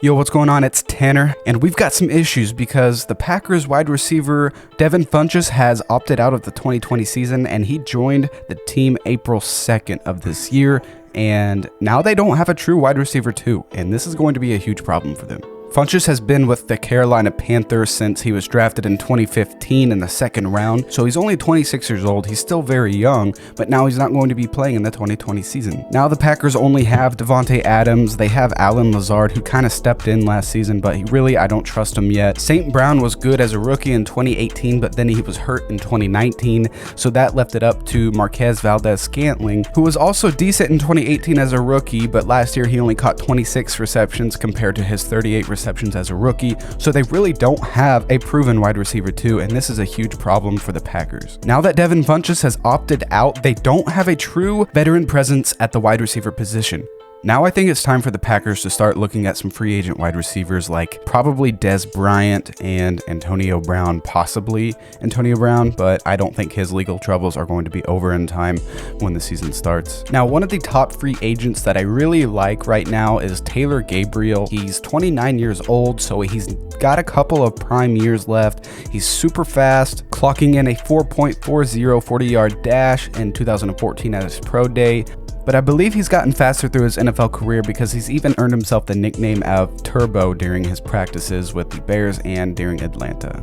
Yo, what's going on? It's Tanner, and we've got some issues because the Packers wide receiver Devin Funchess has opted out of the 2020 season, and he joined the team April 2nd of this year, and now they don't have a true wide receiver 2, and this is going to be a huge problem for them. Funchess has been with the Carolina Panthers since he was drafted in 2015 in the second round, so he's only 26 years old. He's still very young, but now he's not going to be playing in the 2020 season. Now the Packers only have Davante Adams. They have Allen Lazard, who kind of stepped in last season, but I don't trust him yet. St. Brown was good as a rookie in 2018, but then he was hurt in 2019, so that left it up to Marquez Valdes-Scantling, who was also decent in 2018 as a rookie, but last year he only caught 26 receptions compared to his 38 receptions as a rookie, so they really don't have a proven wide receiver 2, and this is a huge problem for the Packers. Now that Devin Funchess has opted out, they don't have a true veteran presence at the wide receiver position. Now I think it's time for the Packers to start looking at some free agent wide receivers like probably Dez Bryant and Antonio Brown, possibly Antonio Brown, but I don't think his legal troubles are going to be over in time when the season starts. Now, one of the top free agents that I really like right now is Taylor Gabriel. He's 29 years old, so he's got a couple of prime years left. He's super fast, clocking in a 4.40 40-yard dash in 2014 at his pro day. But I believe he's gotten faster through his NFL career because he's even earned himself the nickname of Turbo during his practices with the Bears and during Atlanta.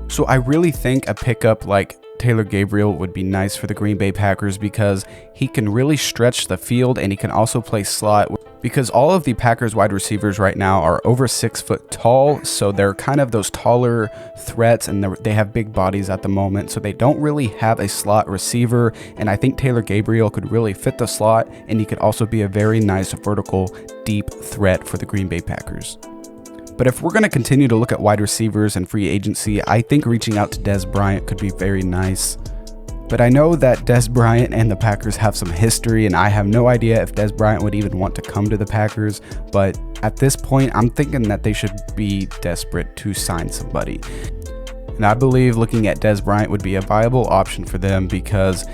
So I really think a pickup like Taylor Gabriel would be nice for the Green Bay Packers because he can really stretch the field and he can also play slot, because all of the Packers wide receivers right now are over 6 foot tall, so they're kind of those taller threats and they have big bodies at the moment, so they don't really have a slot receiver, and I think Taylor Gabriel could really fit the slot, and he could also be a very nice vertical deep threat for the Green Bay Packers. But if we're going to continue to look at wide receivers and free agency, I think reaching out to Dez Bryant could be very nice. But I know that Dez Bryant and the Packers have some history, and I have no idea if Dez Bryant would even want to come to the Packers. But at this point, I'm thinking that they should be desperate to sign somebody. And I believe looking at Dez Bryant would be a viable option for them because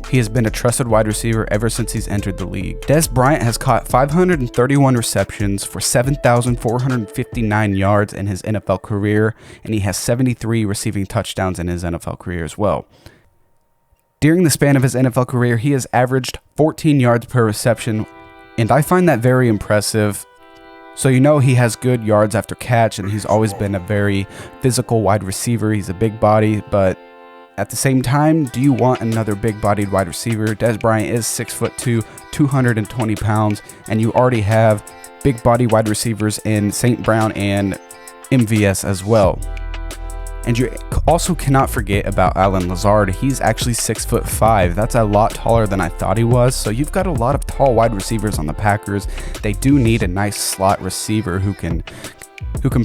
he has been a trusted wide receiver ever since he's entered the league. Dez Bryant has caught 531 receptions for 7,459 yards in his NFL career, and he has 73 receiving touchdowns in his NFL career as well. During the span of his NFL career, he has averaged 14 yards per reception, and I find that very impressive. So he has good yards after catch, and he's always been a very physical wide receiver. He's a big body, but at the same time, do you want another big-bodied wide receiver? Dez Bryant is 6'2", 220 pounds, and you already have big-body wide receivers in St. Brown and MVS as well. And you also cannot forget about Allen Lazard. He's actually 6'5". That's a lot taller than I thought he was. So you've got a lot of tall wide receivers on the Packers. They do need a nice slot receiver who can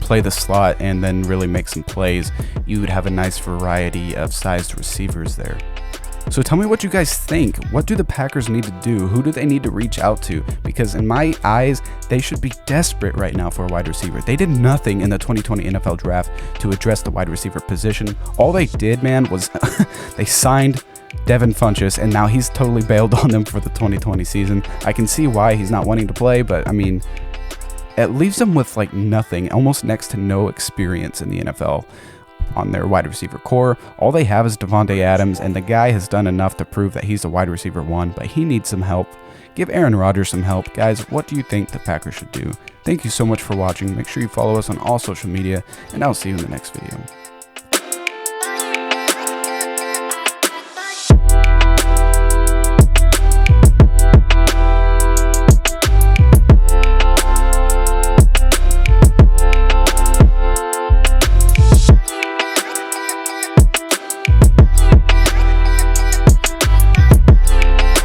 play the slot and then really make some plays. You would have a nice variety of sized receivers there. So tell me what you guys think. What do the Packers need to do? Who do they need to reach out to? Because in my eyes, they should be desperate right now for a wide receiver. They did nothing in the 2020 NFL draft to address the wide receiver position. All they did, man, was they signed Devin Funchess, and now he's totally bailed on them for the 2020 season. I can see why he's not wanting to play, but I mean, it leaves them with like nothing, almost next to no experience in the NFL on their wide receiver core. All they have is Davante Adams, and the guy has done enough to prove that he's a wide receiver 1, but he needs some help. Give Aaron Rodgers some help. Guys, what do you think the Packers should do? Thank you so much for watching. Make sure you follow us on all social media, and I'll see you in the next video.